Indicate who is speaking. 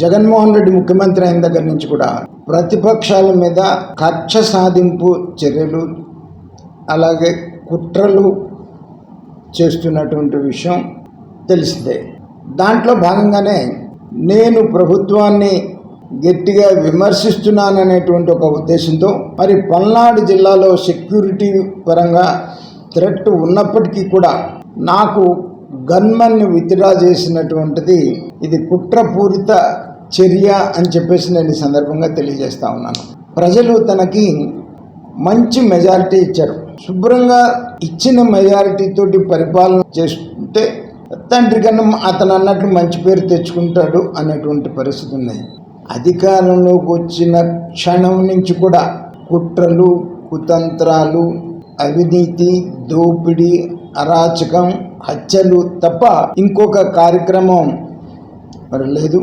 Speaker 1: జగన్మోహన్ రెడ్డి ముఖ్యమంత్రి అయిన దగ్గర నుంచి కూడా ప్రతిపక్షాల మీద కక్ష సాధింపు చర్యలు అలాగే కుట్రలు చేస్తున్నటువంటి విషయం తెలిసిందే. దాంట్లో భాగంగానే నేను ప్రభుత్వాన్ని గట్టిగా విమర్శిస్తున్నాననేటువంటి ఒక ఉద్దేశంతో మరి పల్నాడు జిల్లాలో సెక్యూరిటీ పరంగా థ్రెట్ ఉన్నప్పటికీ కూడా నాకు గన్మన్ని విత్డ్రా చేసినటువంటిది ఇది కుట్రపూరిత చర్య అని చెప్పేసి నేను ఈ సందర్భంగా తెలియజేస్తా ఉన్నాను. ప్రజలు తనకి మంచి మెజారిటీ ఇచ్చారు. శుభ్రంగా ఇచ్చిన మెజారిటీ తోటి పరిపాలన చేస్తుంటే తండ్రి కన్నా అతను అన్నట్లు మంచి పేరు తెచ్చుకుంటాడు అనేటువంటి పరిస్థితి ఉన్నది. అధికారంలోకి వచ్చిన క్షణం నుంచి కూడా కుట్రలు, కుతంత్రాలు, అవినీతి, దోపిడీ, అరాచకం, హత్యలు తప్ప ఇంకొక కార్యక్రమం మరి లేదు.